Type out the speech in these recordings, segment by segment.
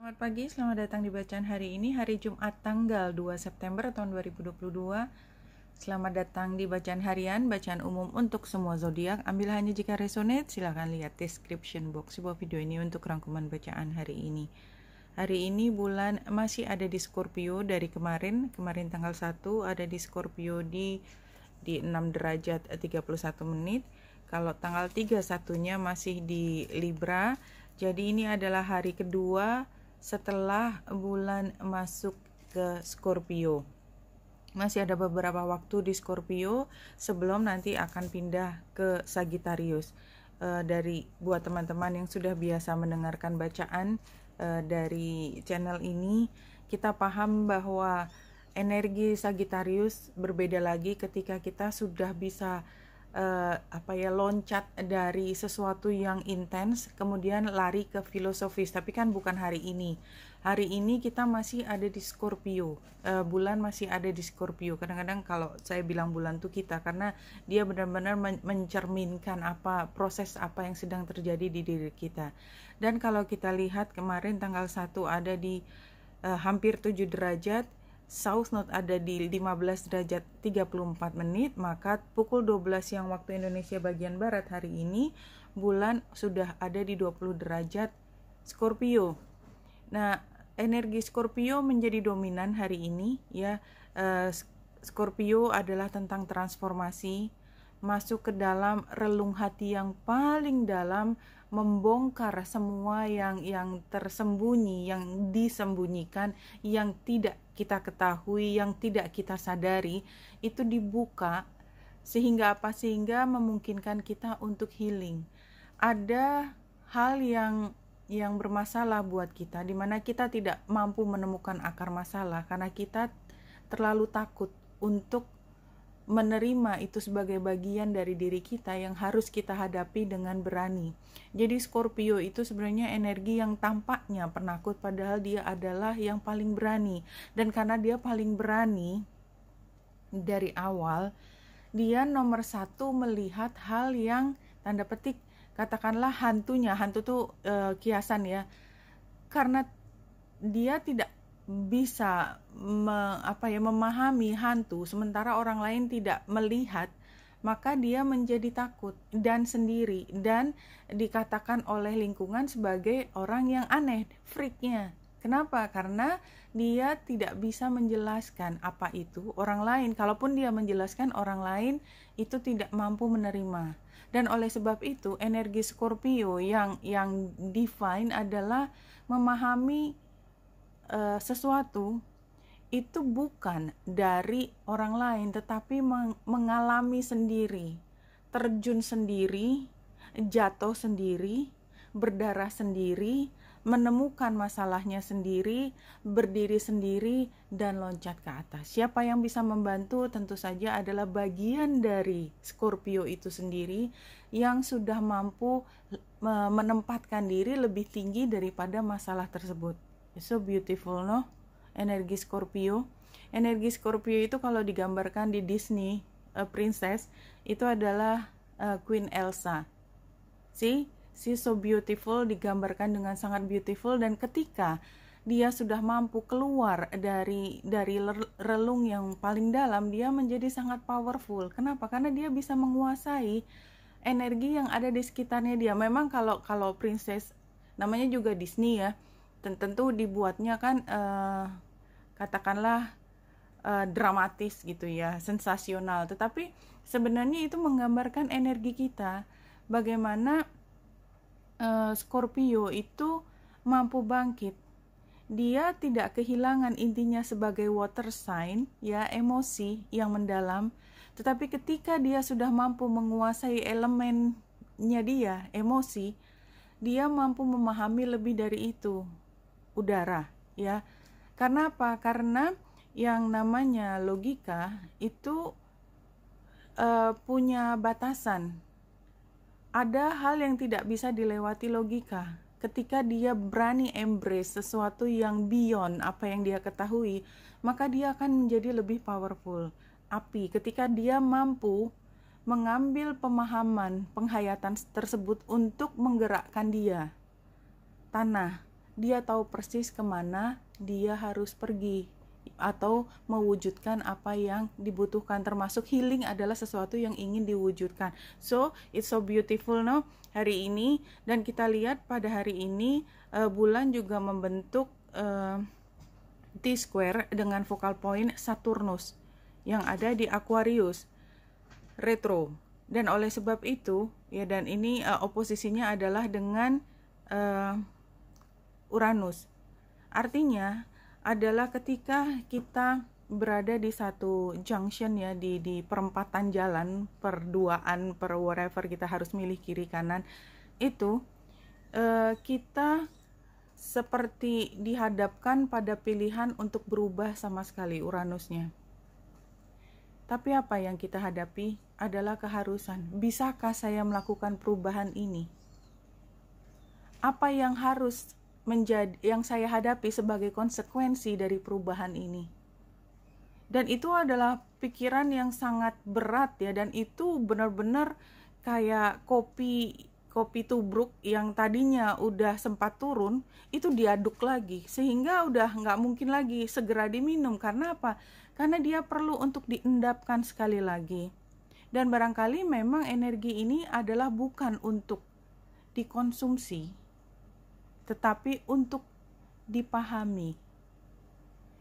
Selamat pagi, selamat datang di bacaan hari ini, hari Jumat tanggal 2 September tahun 2022. Selamat datang di bacaan harian, bacaan umum untuk semua zodiak. Ambil hanya jika resonate, silakan lihat description box sebuah video ini untuk rangkuman bacaan hari ini. Hari ini bulan masih ada di Scorpio dari kemarin tanggal 1 ada di Scorpio di 6 derajat 31 menit. Kalau tanggal 31-nya masih di Libra. Jadi ini adalah hari kedua setelah bulan masuk ke Scorpio. Masih ada beberapa waktu di Scorpio sebelum nanti akan pindah ke Sagittarius. Dari buat teman-teman yang sudah biasa mendengarkan bacaan dari channel ini, kita paham bahwa energi Sagittarius berbeda lagi ketika kita sudah bisa loncat dari sesuatu yang intens kemudian lari ke filosofis. Tapi kan bukan hari ini. Hari ini kita masih ada di Scorpio. Bulan masih ada di Scorpio. Kadang-kadang kalau saya bilang bulan tuh kita, karena dia benar-benar mencerminkan proses apa yang sedang terjadi di diri kita. Dan kalau kita lihat kemarin tanggal 1 ada di hampir 7 derajat, South Node ada di 15 derajat 34 menit, maka pukul 12 yang waktu Indonesia bagian Barat hari ini, bulan sudah ada di 20 derajat Scorpio. Nah, energi Scorpio menjadi dominan hari ini, ya. Scorpio adalah tentang transformasi, masuk ke dalam relung hati yang paling dalam, membongkar semua yang tersembunyi, yang disembunyikan, yang tidak kita ketahui, yang tidak kita sadari, itu dibuka sehingga memungkinkan kita untuk healing. Ada hal yang bermasalah buat kita, di mana kita tidak mampu menemukan akar masalah karena kita terlalu takut untuk menerima itu sebagai bagian dari diri kita yang harus kita hadapi dengan berani. Jadi Scorpio itu sebenarnya energi yang tampaknya penakut, padahal dia adalah yang paling berani. Dan karena dia paling berani dari awal, dia nomor satu melihat hal yang tanda petik katakanlah hantunya. Hantu tuh kiasan ya, karena dia tidak bisa memahami hantu sementara orang lain tidak melihat, maka dia menjadi takut dan sendiri, dan dikatakan oleh lingkungan sebagai orang yang aneh, freaknya. Kenapa? Karena dia tidak bisa menjelaskan apa itu orang lain. Kalaupun dia menjelaskan, orang lain itu tidak mampu menerima. Dan oleh sebab itu energi Scorpio yang divine adalah memahami sesuatu itu bukan dari orang lain, tetapi mengalami sendiri, terjun sendiri, jatuh sendiri, berdarah sendiri, menemukan masalahnya sendiri, berdiri sendiri, dan loncat ke atas. Siapa yang bisa membantu? Tentu saja adalah bagian dari Scorpio itu sendiri yang sudah mampu menempatkan diri lebih tinggi daripada masalah tersebut. So beautiful, no? Energi Scorpio. Energi Scorpio itu kalau digambarkan di Disney Princess itu adalah Queen Elsa. See, she's so beautiful, digambarkan dengan sangat beautiful. Dan ketika dia sudah mampu keluar dari relung yang paling dalam, dia menjadi sangat powerful. Kenapa? Karena dia bisa menguasai energi yang ada di sekitarnya dia. Memang kalau princess, namanya juga Disney ya, tentu dibuatnya kan katakanlah dramatis gitu ya, sensasional. Tetapi sebenarnya itu menggambarkan energi kita, bagaimana Scorpio itu mampu bangkit. Dia tidak kehilangan intinya sebagai water sign, ya, emosi yang mendalam. Tetapi ketika dia sudah mampu menguasai elemennya dia, emosi, dia mampu memahami lebih dari itu, udara, ya. Karena apa? Karena yang namanya logika itu punya batasan. Ada hal yang tidak bisa dilewati logika. Ketika dia berani embrace sesuatu yang beyond apa yang dia ketahui, maka dia akan menjadi lebih powerful. Api, ketika dia mampu mengambil pemahaman, penghayatan tersebut untuk menggerakkan dia. Tanah, dia tahu persis kemana dia harus pergi atau mewujudkan apa yang dibutuhkan, termasuk healing adalah sesuatu yang ingin diwujudkan. So it's so beautiful no hari ini. Dan kita lihat pada hari ini bulan juga membentuk T-square dengan focal point Saturnus yang ada di Aquarius retro. Dan oleh sebab itu ya, dan ini oposisinya adalah dengan Uranus. Artinya adalah ketika kita berada di satu junction ya, di perempatan jalan, perduaan, per whatever, kita harus milih kiri kanan, itu kita seperti dihadapkan pada pilihan untuk berubah sama sekali Uranusnya. Tapi apa yang kita hadapi adalah keharusan. Bisakah saya melakukan perubahan ini? Apa yang harus yang saya hadapi sebagai konsekuensi dari perubahan ini? Dan itu adalah pikiran yang sangat berat ya, dan itu benar-benar kayak kopi tubruk yang tadinya udah sempat turun, itu diaduk lagi sehingga udah nggak mungkin lagi segera diminum. Karena apa? Karena dia perlu untuk diendapkan sekali lagi. Dan barangkali memang energi ini adalah bukan untuk dikonsumsi, tetapi untuk dipahami.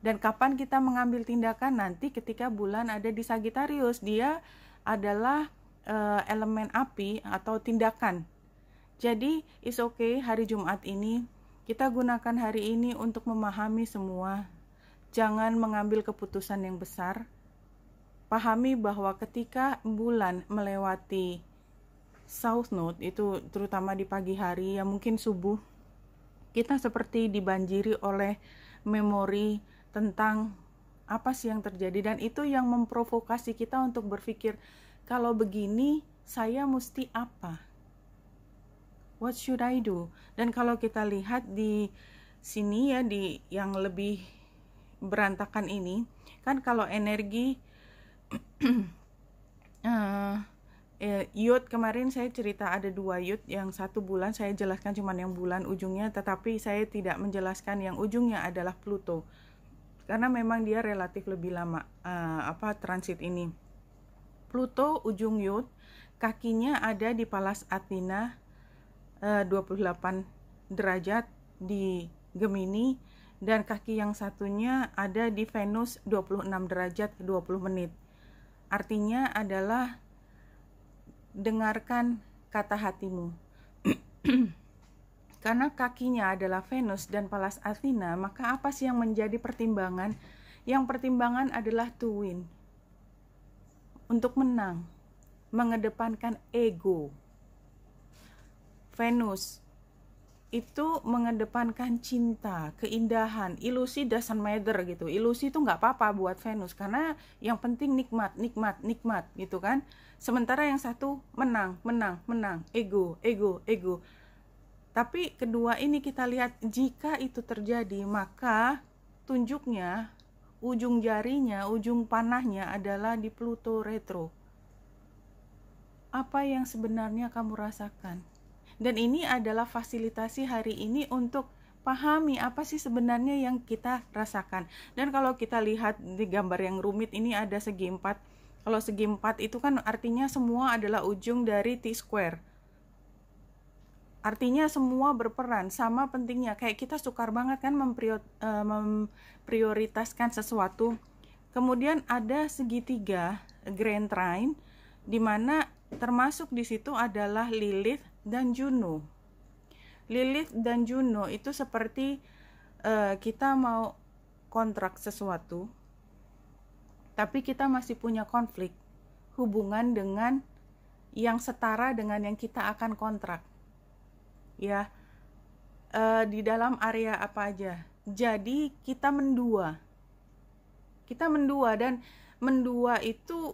Dan kapan kita mengambil tindakan? Nanti ketika bulan ada di Sagittarius, dia adalah elemen api atau tindakan. Jadi it's okay hari Jumat ini kita gunakan hari ini untuk memahami semua. Jangan mengambil keputusan yang besar. Pahami bahwa ketika bulan melewati South Node, itu terutama di pagi hari ya, mungkin subuh, kita seperti dibanjiri oleh memori tentang apa sih yang terjadi, dan itu yang memprovokasi kita untuk berpikir, kalau begini saya mesti apa? What should I do? Dan kalau kita lihat di sini ya, di yang lebih berantakan ini, kan kalau energi Yud kemarin saya cerita ada 2 Yud, yang satu bulan saya jelaskan cuman yang bulan ujungnya, tetapi saya tidak menjelaskan yang ujungnya adalah Pluto, karena memang dia relatif lebih lama transit ini. Pluto ujung Yud, kakinya ada di Pallas Athena 28 derajat di Gemini, dan kaki yang satunya ada di Venus 26 derajat 20 menit. Artinya adalah dengarkan kata hatimu. Karena kakinya adalah Venus dan Pallas Athena, maka apa sih yang menjadi pertimbangan? Yang pertimbangan adalah to win, untuk menang, mengedepankan ego. Venus itu mengedepankan cinta, keindahan, ilusi doesn't matter gitu. Ilusi itu nggak apa-apa buat Venus, karena yang penting nikmat gitu kan. Sementara yang satu menang, ego. Tapi kedua ini kita lihat, jika itu terjadi, maka tunjuknya, ujung jarinya, ujung panahnya adalah di Pluto retro. Apa yang sebenarnya kamu rasakan? Dan ini adalah fasilitasi hari ini untuk pahami apa sih sebenarnya yang kita rasakan. Dan kalau kita lihat di gambar yang rumit ini ada segi 4. Kalau segi 4 itu kan artinya semua adalah ujung dari T-square. Artinya semua berperan, sama pentingnya. Kayak kita sukar banget kan memprioritaskan sesuatu. Kemudian ada segitiga Grand Trine, di mana termasuk di situ adalah Lilith dan Juno. Lilith dan Juno itu seperti kita mau kontrak sesuatu, tapi kita masih punya konflik hubungan dengan yang setara dengan yang kita akan kontrak. Ya, di dalam area apa aja. Jadi kita mendua, dan mendua itu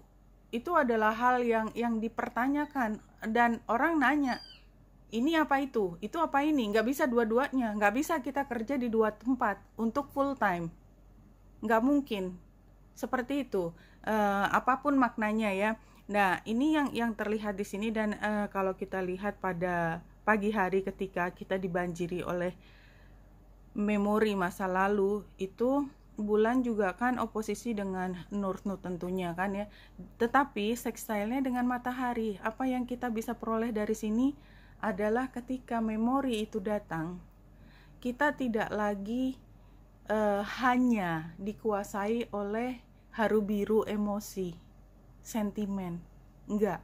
adalah hal yang dipertanyakan, dan orang nanya, ini apa itu apa ini, nggak bisa dua-duanya, nggak bisa kita kerja di 2 tempat untuk full time, nggak mungkin seperti itu, apapun maknanya ya. Nah ini yang terlihat di sini. Dan kalau kita lihat pada pagi hari ketika kita dibanjiri oleh memori masa lalu itu bulan juga kan oposisi dengan Nurtnu tentunya kan ya. Tetapi sextile-nya dengan matahari, apa yang kita bisa peroleh dari sini adalah ketika memori itu datang, kita tidak lagi hanya dikuasai oleh haru biru emosi, sentimen, enggak.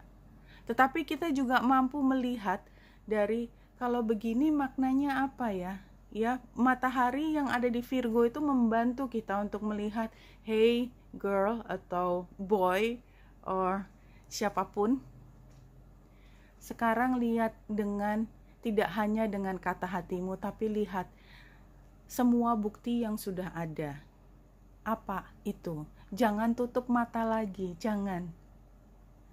Tetapi kita juga mampu melihat dari kalau begini maknanya apa ya? Ya, matahari yang ada di Virgo itu membantu kita untuk melihat, hey girl atau boy or siapapun. Sekarang lihat dengan tidak hanya dengan kata hatimu, tapi lihat semua bukti yang sudah ada. Apa itu? Jangan tutup mata lagi, jangan.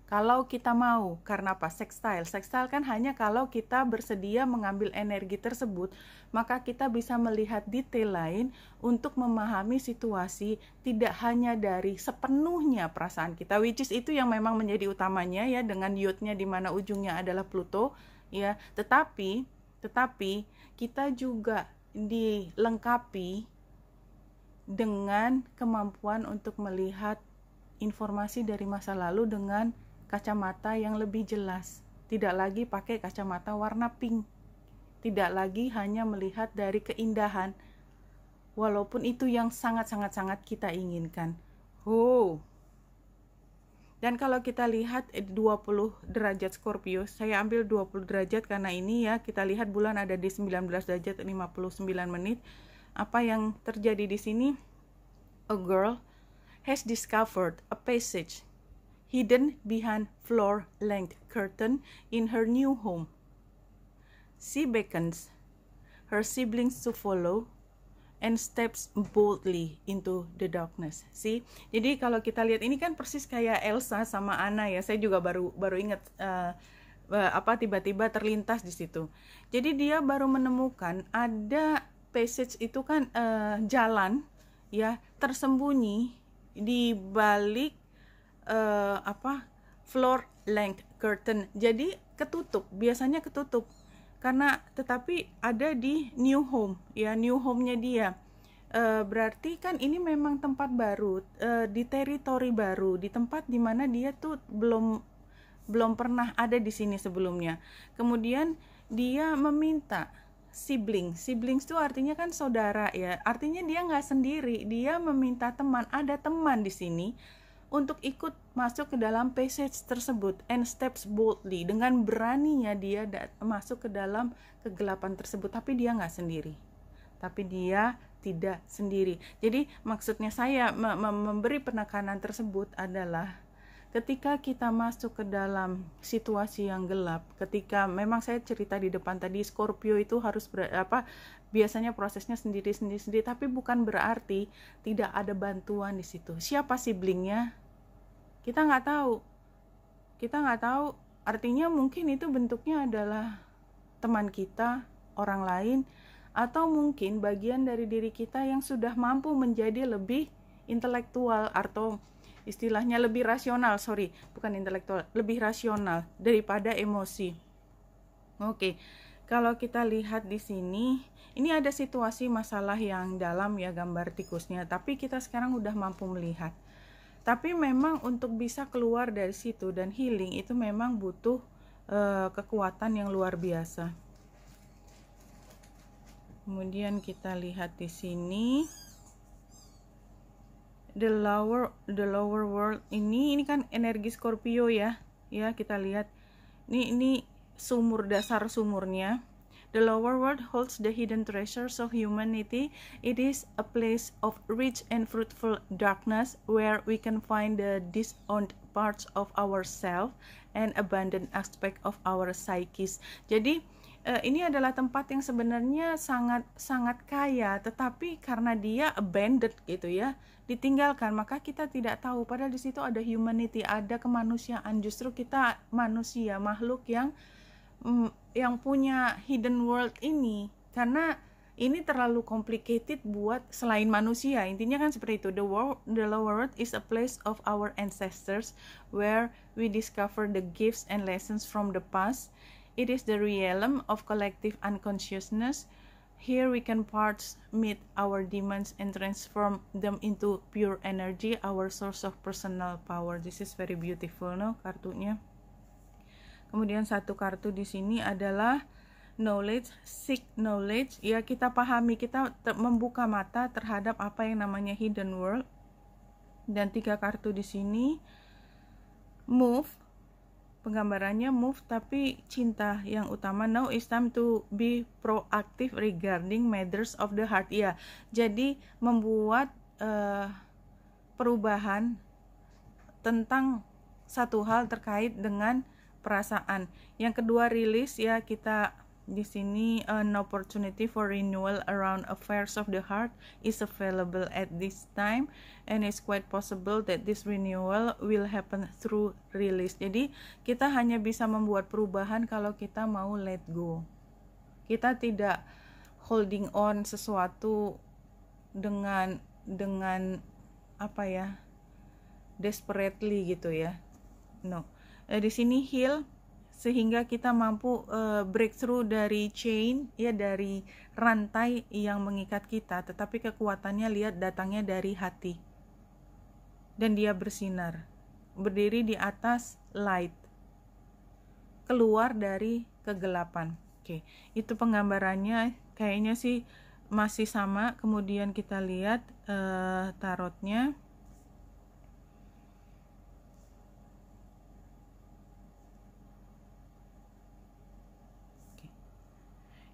Kalau kita mau, karena apa? Sextile kan hanya kalau kita bersedia mengambil energi tersebut, maka kita bisa melihat detail lain untuk memahami situasi, tidak hanya dari sepenuhnya perasaan kita, which is itu yang memang menjadi utamanya ya, dengan yodnya di mana ujungnya adalah Pluto ya. Tetapi kita juga dilengkapi dengan kemampuan untuk melihat informasi dari masa lalu dengan kacamata yang lebih jelas. Tidak lagi pakai kacamata warna pink. Tidak lagi hanya melihat dari keindahan, walaupun itu yang sangat-sangat kita inginkan. Dan kalau kita lihat 20 derajat Scorpio, saya ambil 20 derajat karena ini ya, kita lihat bulan ada di 19 derajat 59 menit. Apa yang terjadi di sini? A girl has discovered a passage hidden behind floor-length curtain in her new home. She beckons her siblings to follow and steps boldly into the darkness. See? Jadi kalau kita lihat ini kan persis kayak Elsa sama Anna ya. Saya juga baru ingat tiba-tiba terlintas di situ. Jadi dia baru menemukan ada passage itu kan jalan ya tersembunyi di balik floor length curtain. Jadi ketutup, biasanya ketutup. Tetapi ada di new home ya, new home-nya dia. Berarti kan ini memang tempat baru, di teritori baru, di tempat dimana dia tuh belum pernah ada di sini sebelumnya. Kemudian dia meminta siblings itu artinya kan saudara ya, artinya dia nggak sendiri, dia meminta teman, ada teman di sini untuk ikut masuk ke dalam passage tersebut, and steps boldly, dengan beraninya dia masuk ke dalam kegelapan tersebut, tapi dia nggak sendiri, tapi dia tidak sendiri. Jadi maksudnya saya memberi penekanan tersebut adalah ketika kita masuk ke dalam situasi yang gelap, ketika memang saya cerita di depan tadi Scorpio itu harus biasanya prosesnya sendiri, tapi bukan berarti tidak ada bantuan di situ. Siapa siblingnya? Kita nggak tahu. Artinya mungkin itu bentuknya adalah teman kita, orang lain, atau mungkin bagian dari diri kita yang sudah mampu menjadi lebih intelektual atau istilahnya lebih rasional, bukan intelektual, lebih rasional daripada emosi. Oke, kalau kita lihat di sini, ini ada situasi masalah yang dalam ya, gambar tikusnya, tapi kita sekarang udah mampu melihat. Tapi memang untuk bisa keluar dari situ dan healing itu memang butuh kekuatan yang luar biasa. Kemudian kita lihat di sini the lower world ini kan energi Scorpio ya. Ya, kita lihat. Ini dasar sumurnya. The lower world holds the hidden treasures of humanity. It is a place of rich and fruitful darkness where we can find the disowned parts of ourselves and abandoned aspect of our psyches. Jadi ini adalah tempat yang sebenarnya sangat kaya, tetapi karena dia abandoned gitu ya, ditinggalkan, maka kita tidak tahu padahal di situ ada humanity, ada kemanusiaan. Justru kita manusia, makhluk yang punya hidden world ini, karena ini terlalu complicated buat selain manusia. Intinya kan seperti itu. The lower world is a place of our ancestors where we discover the gifts and lessons from the past. It is the realm of collective unconsciousness Here we can parts meet our demands and transform them into pure energy, our source of personal power. This is very beautiful, no, kartunya. Kemudian satu kartu di sini adalah knowledge, seek knowledge. Ya, kita pahami, kita membuka mata terhadap apa yang namanya hidden world. Dan 3 kartu di sini move. Penggambarannya move tapi cinta yang utama. Now is time to be proactive regarding matters of the heart. Ya, jadi membuat perubahan tentang satu hal terkait dengan perasaan. Yang kedua release, ya, kita di sini an opportunity for renewal around affairs of the heart is available at this time, and it's quite possible that this renewal will happen through release. Jadi kita hanya bisa membuat perubahan kalau kita mau let go. Kita tidak holding on sesuatu dengan apa ya, desperately gitu ya. No. Di sini heal, sehingga kita mampu breakthrough dari chain, ya, dari rantai yang mengikat kita, tetapi kekuatannya lihat datangnya dari hati. Dan dia bersinar, berdiri di atas light, keluar dari kegelapan. Oke, itu penggambarannya kayaknya sih masih sama. Kemudian kita lihat tarotnya.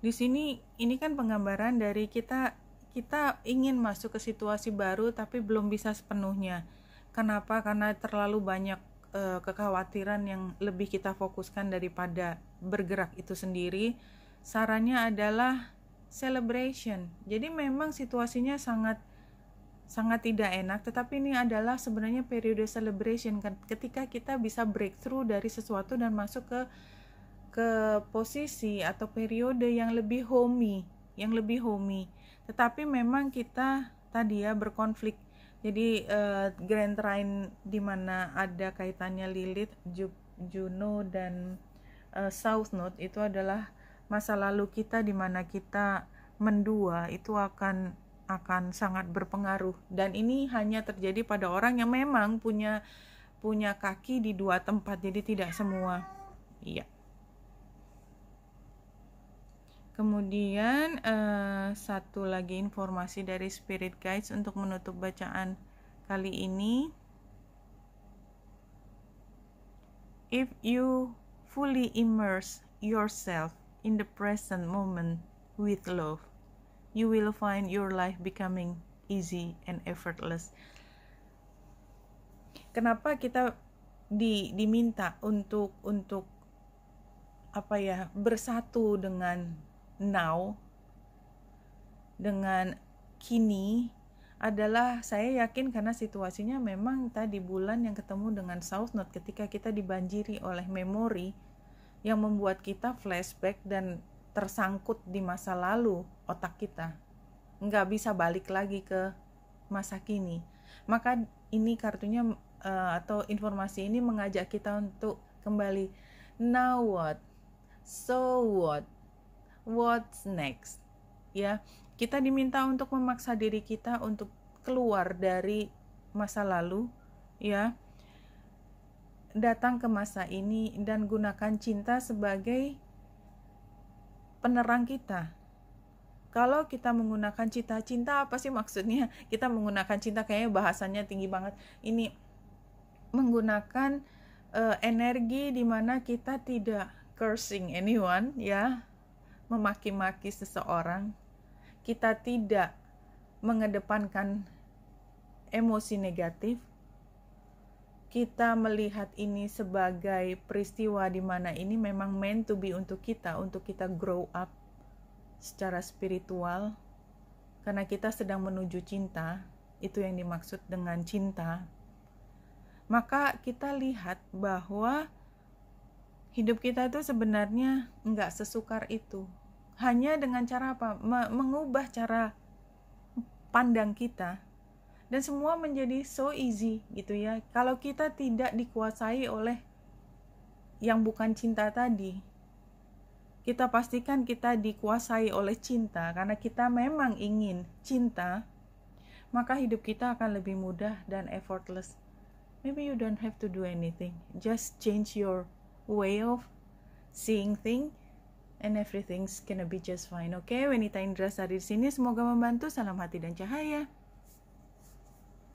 Di sini ini kan penggambaran dari kita ingin masuk ke situasi baru tapi belum bisa sepenuhnya. Kenapa? Karena terlalu banyak kekhawatiran yang lebih kita fokuskan daripada bergerak itu sendiri. Sarannya adalah celebration. Jadi memang situasinya sangat tidak enak, tetapi ini adalah sebenarnya periode celebration kan, ketika kita bisa breakthrough dari sesuatu dan masuk ke posisi atau periode yang lebih homey, tetapi memang kita tadi ya berkonflik. Jadi Grand Trine di mana ada kaitannya Lilith, Juno dan South Node itu adalah masa lalu kita di mana kita mendua, itu akan sangat berpengaruh, dan ini hanya terjadi pada orang yang memang punya kaki di 2 tempat, jadi tidak semua. Iya. Kemudian satu lagi informasi dari Spirit Guides untuk menutup bacaan kali ini. If you fully immerse yourself in the present moment with love, you will find your life becoming easy and effortless. Kenapa kita diminta untuk apa ya, bersatu dengan now, dengan kini, adalah saya yakin karena situasinya memang tadi bulan yang ketemu dengan South Node, ketika kita dibanjiri oleh memori yang membuat kita flashback dan tersangkut di masa lalu otak kita, nggak bisa balik lagi ke masa kini. Maka ini kartunya atau informasi ini mengajak kita untuk kembali, now what, so what's next, ya. Kita diminta untuk memaksa diri kita untuk keluar dari masa lalu, ya, datang ke masa ini dan gunakan cinta sebagai penerang kita. Kalau kita menggunakan cinta apa sih maksudnya? Kita menggunakan cinta, kayaknya bahasanya tinggi banget. Ini menggunakan energi di mana kita tidak cursing anyone, ya, memaki-maki seseorang. Kita tidak mengedepankan emosi negatif. Kita melihat ini sebagai peristiwa di mana ini memang meant to be untuk kita grow up secara spiritual, karena kita sedang menuju cinta. Itu yang dimaksud dengan cinta. Maka kita lihat bahwa hidup kita itu sebenarnya enggak sesukar itu. Hanya dengan cara apa? Mengubah cara pandang kita. Dan semua menjadi so easy gitu ya. Kalau kita tidak dikuasai oleh yang bukan cinta tadi. kita pastikan kita dikuasai oleh cinta, karena kita memang ingin cinta, maka hidup kita akan lebih mudah dan effortless. Maybe you don't have to do anything, just change your way of seeing things and everything's gonna be just fine. Okay, Wenita Indrasari di sini, semoga membantu. Salam hati dan cahaya.